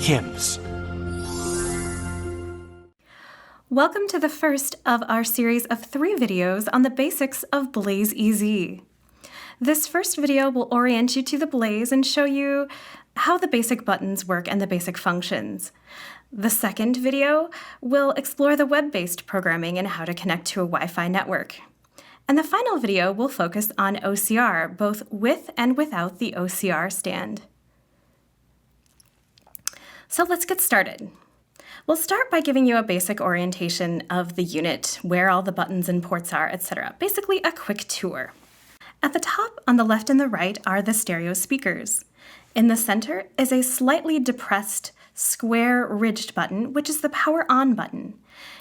hymns. Welcome to the first of our series of 3 videos on the basics of Blaze-EZ. This first video will orient you to the Blaze and show you how the basic buttons work and the basic functions. The second video will explore the web-based programming and how to connect to a Wi-Fi network. And the final video will focus on OCR, both with and without the OCR stand. So let's get started. We'll start by giving you a basic orientation of the unit, where all the buttons and ports are, etc. Basically, a quick tour. At the top, on the left and the right, are the stereo speakers. In the center is a slightly depressed, square, ridged button, which is the power on button.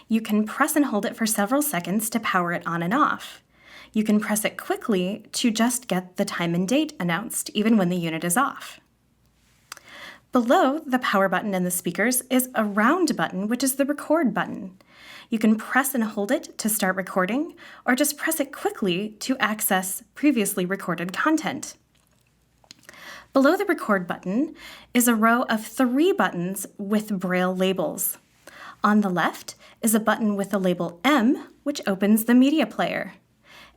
You can press and hold it for several seconds to power it on and off. You can press it quickly to just get the time and date announced, even when the unit is off. Below the power button and the speakers is a round button, which is the record button. You can press and hold it to start recording, or just press it quickly to access previously recorded content. Below the record button is a row of 3 buttons with Braille labels. On the left is a button with the label M, which opens the media player.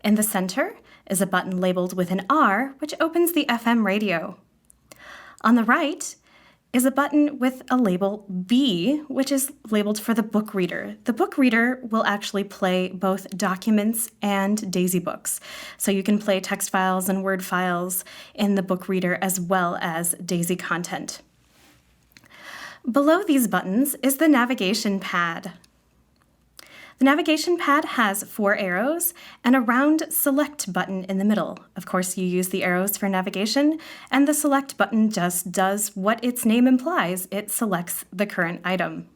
In the center is a button labeled with an R, which opens the FM radio. On the right is a button with a label B, which is labeled for the book reader. The book reader will actually play both documents and DAISY books. So you can play text files and Word files in the book reader as well as DAISY content. Below these buttons is the navigation pad. The navigation pad has 4 arrows and a round select button in the middle. Of course, you use the arrows for navigation, and the select button just does what its name implies. It selects the current item.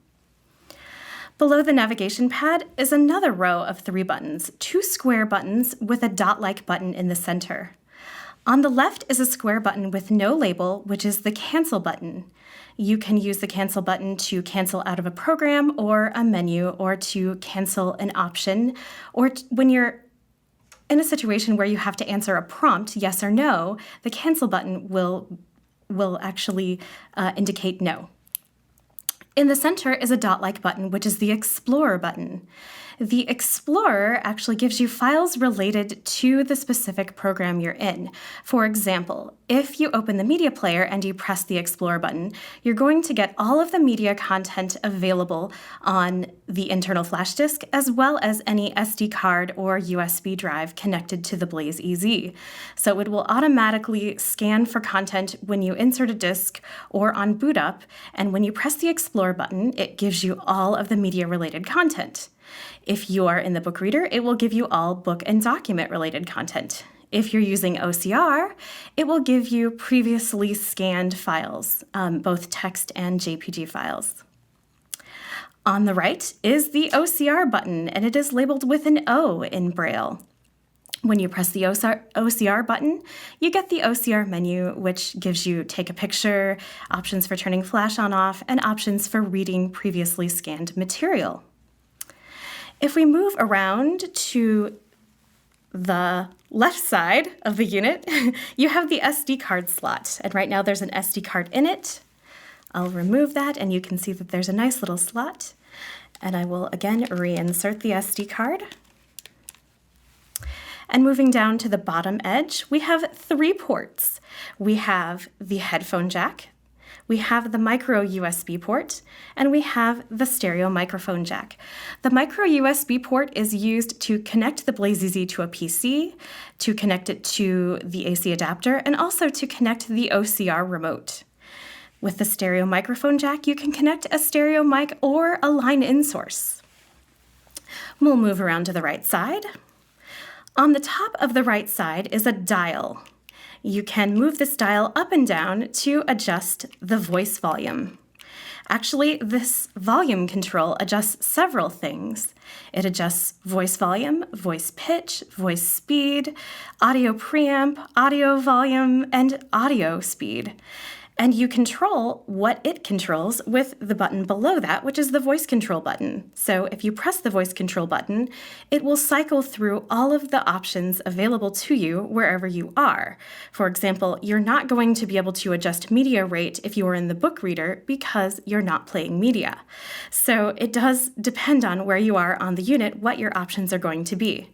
Below the navigation pad is another row of 3 buttons, 2 square buttons with a dot-like button in the center. On the left is a square button with no label, which is the cancel button. You can use the cancel button to cancel out of a program or a menu, or to cancel an option, or when you're in a situation where you have to answer a prompt, yes or no, the cancel button will actually indicate no. In the center is a dot-like button, which is the Explorer button. The Explorer actually gives you files related to the specific program you're in. For example, if you open the media player and you press the Explorer button, you're going to get all of the media content available on the internal flash disk, as well as any SD card or USB drive connected to the Blaze-EZ. So it will automatically scan for content when you insert a disk or on boot up, and when you press the Explorer button, it gives you all of the media-related content. If you are in the book reader, it will give you all book and document-related content. If you're using OCR, it will give you previously scanned files, both text and JPG files. On the right is the OCR button, and it is labeled with an O in Braille. When you press the OCR button, you get the OCR menu, which gives you take a picture, options for turning flash on off, and options for reading previously scanned material. If we move around to the left side of the unit, you have the SD card slot. And right now there's an SD card in it. I'll remove that, and you can see that there's a nice little slot. And I will again reinsert the SD card. And moving down to the bottom edge, we have 3 ports. We have the headphone jack, we have the micro USB port, and we have the stereo microphone jack. The micro USB port is used to connect the Blaze-EZ to a PC, to connect it to the AC adapter, and also to connect the OCR remote. With the stereo microphone jack, you can connect a stereo mic or a line-in source. We'll move around to the right side. On the top of the right side is a dial. You can move this dial up and down to adjust the voice volume. Actually, this volume control adjusts several things. It adjusts voice volume, voice pitch, voice speed, audio preamp, audio volume, and audio speed. And you control what it controls with the button below that, which is the voice control button. So if you press the voice control button, it will cycle through all of the options available to you wherever you are. For example, you're not going to be able to adjust media rate if you are in the book reader because you're not playing media. So it does depend on where you are on the unit what your options are going to be.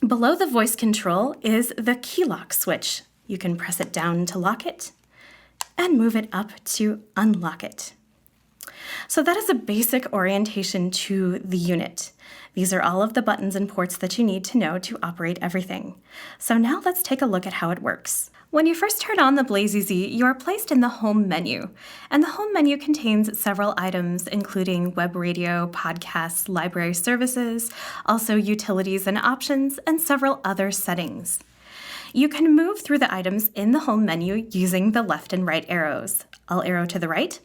Below the voice control is the key lock switch. You can press it down to lock it and move it up to unlock it. So that is a basic orientation to the unit. These are all of the buttons and ports that you need to know to operate everything. So now let's take a look at how it works. When you first turn on the BlazeEZ, you are placed in the Home menu. And the Home menu contains several items, including web radio, podcasts, library services, also utilities and options, and several other settings. You can move through the items in the Home menu using the left and right arrows. I'll arrow to the right.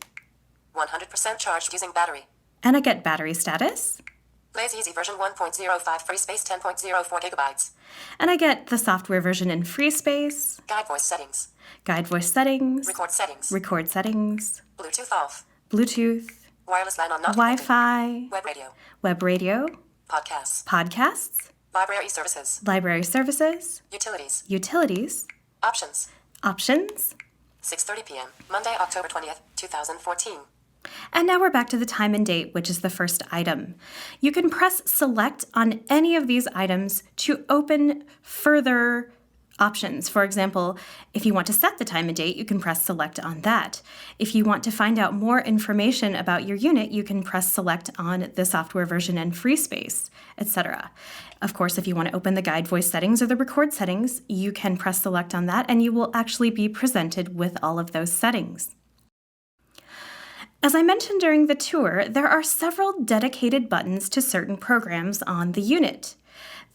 100% charged using battery. And I get battery status. BlazeEZ version 1.05 free space 10.04 gigabytes. And I get the software version in free space. Guide voice settings. Guide voice settings. Record settings. Record settings. Bluetooth off. Bluetooth. Wireless LAN on not Wi-Fi. Web radio. Web radio. Podcasts. Podcasts. Library services. Library services. Utilities. Utilities. Options. Options. 6:30 p.m. Monday, October 20th, 2014. And now we're back to the time and date, which is the first item. You can press select on any of these items to open further options. For example, if you want to set the time and date, you can press select on that. If you want to find out more information about your unit, you can press select on the software version and free space, etc. Of course, if you want to open the guide voice settings or the record settings, you can press select on that and you will actually be presented with all of those settings. As I mentioned during the tour, there are several dedicated buttons to certain programs on the unit.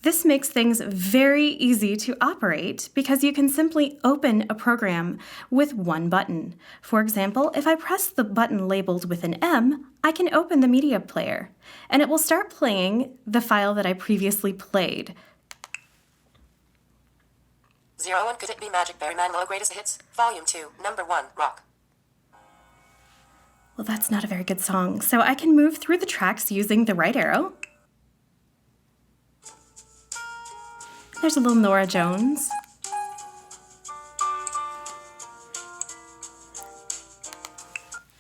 This makes things very easy to operate because you can simply open a program with one button. For example, if I press the button labeled with an M, I can open the media player, and it will start playing the file that I previously played. 01 Could It Be Magic Berry Manilow Greatest Hits? Volume 2, Number 1, Rock. Well, that's not a very good song, so I can move through the tracks using the right arrow. There's a little Nora Jones.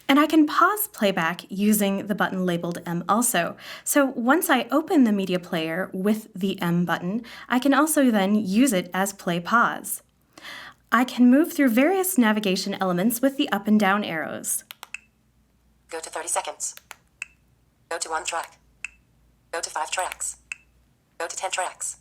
And I can pause playback using the button labeled M also. So once I open the media player with the M button, I can also then use it as play pause. I can move through various navigation elements with the up and down arrows. Go to 30 seconds. Go to 1 track. Go to 5 tracks. Go to 10 tracks.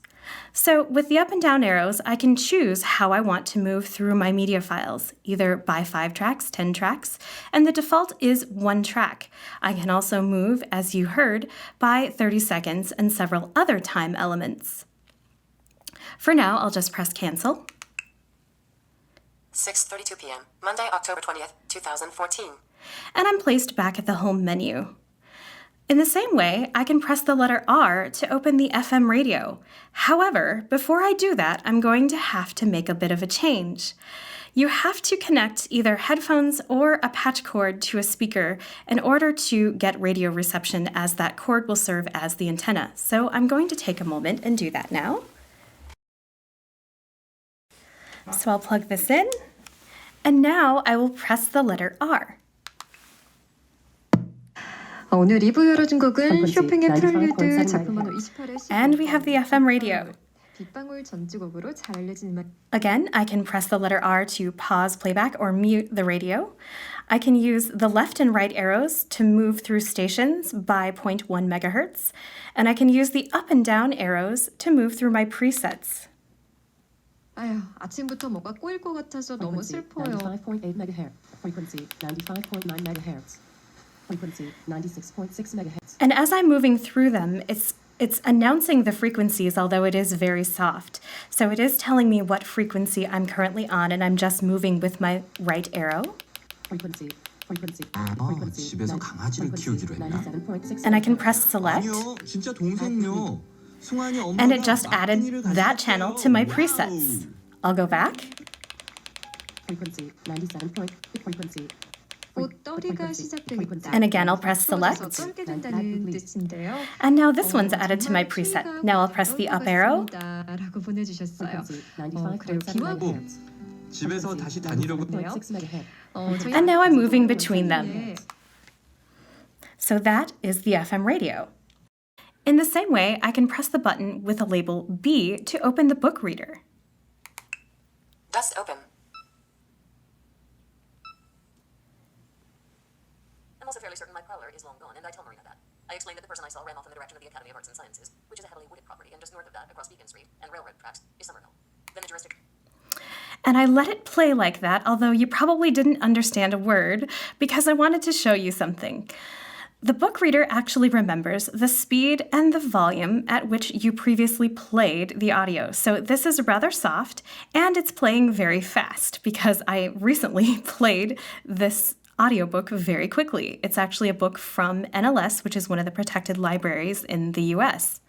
So with the up and down arrows, I can choose how I want to move through my media files, either by 5 tracks, 10 tracks, and the default is 1 track. I can also move, as you heard, by 30 seconds and several other time elements. For now, I'll just press cancel. 6:32 p.m. Monday, October 20th, 2014. And I'm placed back at the Home menu. In the same way, I can press the letter R to open the FM radio. However, before I do that, I'm going to have to make a bit of a change. You have to connect either headphones or a patch cord to a speaker in order to get radio reception, as that cord will serve as the antenna. So I'm going to take a moment and do that now. So I'll plug this in, and now I will press the letter R. 오늘 리뷰 열어준 곡은 쇼팽의 프렐류드 작품 번호 28의 And we have the FM radio. 빗방울 전주곡으로 잘 알려진 음악. Again, I can press the letter R to pause playback or mute the radio. I can use the left and right arrows to move through stations by 0.1 megahertz. And I can use the up and down arrows to move through my presets. 아휴, 아침부터 뭐가 꼬일 것 같아서 너무 슬퍼요. 95.8 MHz. Frequency 95.9 MHz. Frequency 96.6 MHz. And as I'm moving through them, it's announcing the frequencies, although it is very soft. So it is telling me what frequency I'm currently on, and I'm just moving with my right arrow. Frequency. 집에서 강아지를 키우기로 했나? 97.6 And I can press select. 아니요, 진짜 동생요. 승환이 엄마가 And it just added 마트니를 that channel to my 가셨대요. presets. I'll go back. frequency 97 point frequency 꽃떨이가 시작되겠다. And again, I'll press 추워져서 select. 떨게 된다는 뜻인데요. And now this one's added to my 정말 preset. 추위가 Now I'll press the up arrow. 라고 보내주셨어요. frequency 그리고 비와 95.7 megahertz 집에서 다시 다니려고 97.6 megahertz And now I'm moving between them. So that is the FM radio. In the same way, I can press the button with the label B to open the book reader. Dust open. I'm also fairly certain my prowler is long gone, and I tell Marina that. I explained that the person I saw ran off in the direction of the Academy of Arts and Sciences, which is a heavily wooded property, and just north of that, across Beacon Street and railroad tracks, is Somerville. Then the juristic... And I let it play like that, although you probably didn't understand a word, because I wanted to show you something. The book reader actually remembers the speed and the volume at which you previously played the audio. So this is rather soft, and it's playing very fast, because I recently played this audiobook very quickly. It's actually a book from NLS, which is one of the protected libraries in the US.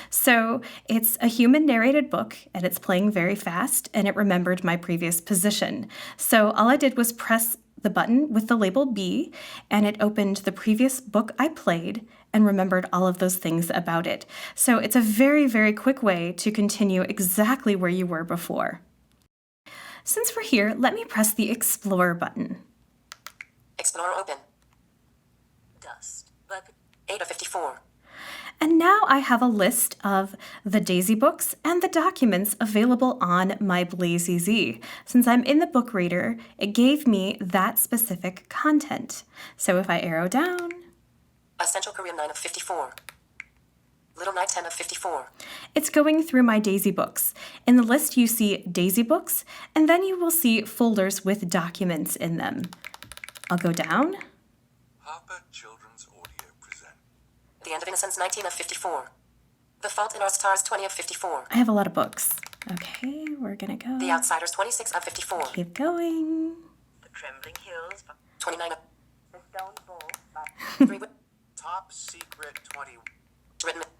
So it's a human narrated book, and it's playing very fast, and it remembered my previous position. So all I did was press the button with the label B, and it opened the previous book I played and remembered all of those things about it. So it's a very, very quick way to continue exactly where you were before. Since we're here, let me press the Explore button. Explorer open. Dust. 8 of 54. And now I have a list of the Daisy books and the documents available on my BlazeEZ. Since I'm in the book reader, it gave me that specific content. So if I arrow down, Essential Korean 9 of 54. Little Night 10 of 54. it's going through my Daisy books. In the list, you see Daisy books, and then you will see folders with documents in them. I'll go down. Harper Children's Audio present. The End of Innocence 19 of 54. The Fault in Our Stars 20 of 54. I have a lot of books. Okay, we're gonna go. The Outsiders 26 of 54. Keep going. The Trembling Hills 29 of... The Stone Bull 3 Top Secret 20.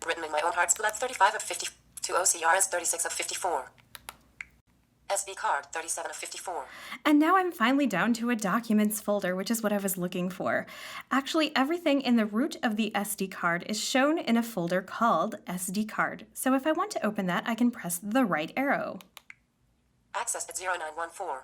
written in my own heart's blood 35 of 50. 2 OCRs 36 of 54. SD card 37 of 54. And now I'm finally down to a documents folder, which is what I was looking for. Actually, everything in the root of the SD card is shown in a folder called SD card. So if I want to open that, I can press the right arrow. Access at 0914.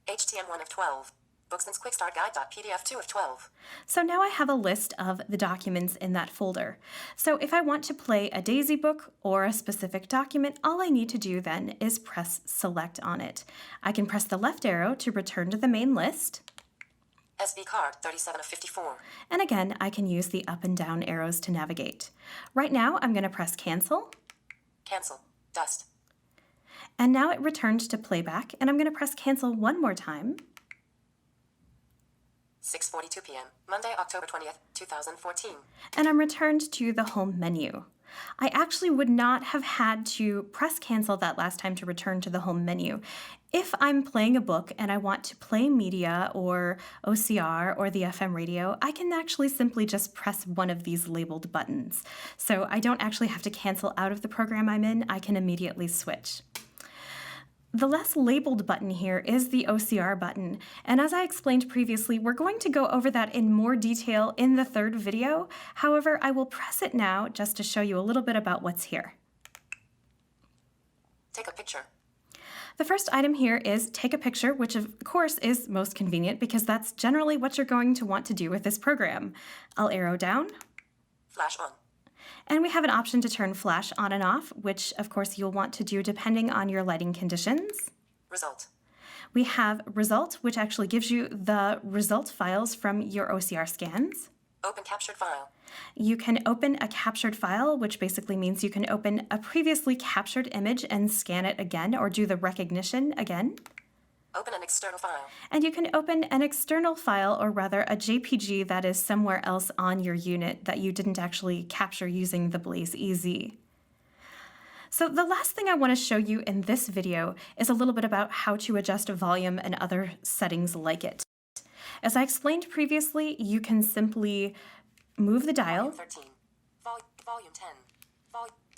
HTM 1 of 12. Books and Quick Start Guide.pdf 2 of 12. So now I have a list of the documents in that folder. So if I want to play a Daisy book or a specific document, all I need to do then is press select on it. I can press the left arrow to return to the main list. SD card 37 of 54. And again, I can use the up and down arrows to navigate. Right now, I'm going to press cancel. Cancel. Dust. And now it returned to playback, and I'm going to press cancel one more time. 6:42 p.m. Monday, October 20th, 2014. And I'm returned to the home menu. I actually would not have had to press cancel that last time to return to the home menu. If I'm playing a book and I want to play media or OCR or the FM radio, I can actually simply just press one of these labeled buttons. So I don't actually have to cancel out of the program I'm in, I can immediately switch. The less labeled button here is the OCR button, and as I explained previously, we're going to go over that in more detail in the third video. However, I will press it now just to show you a little bit about what's here. Take a picture. The first item here is take a picture, which of course is most convenient because that's generally what you're going to want to do with this program. I'll arrow down. Flash on. And we have an option to turn flash on and off, which of course you'll want to do depending on your lighting conditions. Result. We have result, which actually gives you the result files from your OCR scans. Open captured file. You can open a captured file, which basically means you can open a previously captured image and scan it again or do the recognition again. Open an external file. And you can open an external file, or rather a JPG that is somewhere else on your unit that you didn't actually capture using the BlazeEZ. So the last thing I want to show you in this video is a little bit about how to adjust volume and other settings like it. As I explained previously, you can simply move the dial. Volume 13. Volume 10.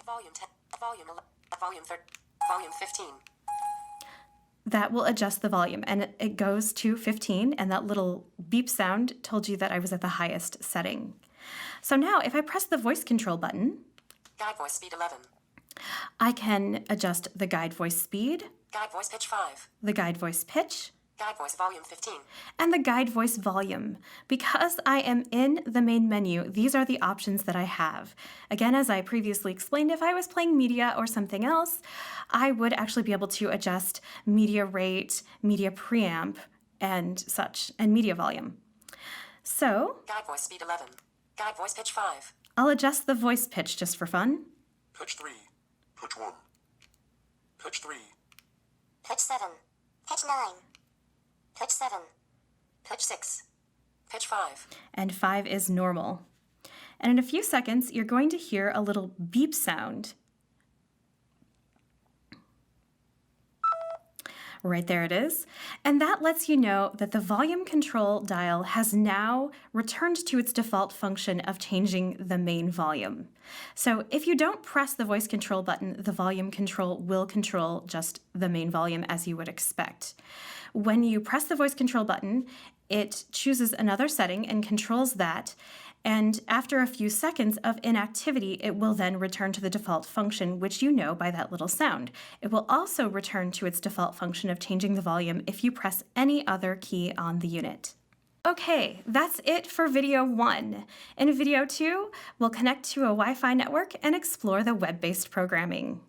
Volume 10. Volume 11. Volume 13. Volume 15. that will adjust the volume, and it goes to 15, and that little beep sound told you that I was at the highest setting. So now if I press the voice control button, Guide voice speed 11. I can adjust the guide voice speed, Guide voice pitch 5. the guide voice pitch, Guide voice volume 15. and the guide voice volume. Because I am in the main menu, these are the options that I have. Again, as I previously explained, if I was playing media or something else, I would actually be able to adjust media rate, media preamp, and such, and media volume. So Guide voice speed 11. Guide voice pitch 5. I'll adjust the voice pitch just for fun. Pitch 3. Pitch 1. Pitch 3. Pitch 7. Pitch 9. Pitch 7. Pitch 6. Pitch 5. And 5 is normal. And in a few seconds, you're going to hear a little beep sound. Right there it is. And that lets you know that the volume control dial has now returned to its default function of changing the main volume. So if you don't press the voice control button, the volume control will control just the main volume as you would expect. When you press the voice control button, it chooses another setting and controls that. And after a few seconds of inactivity, it will then return to the default function, which you know by that little sound. It will also return to its default function of changing the volume if you press any other key on the unit. Okay, that's it for video 1. In video 2, we'll connect to a Wi-Fi network and explore the web-based programming.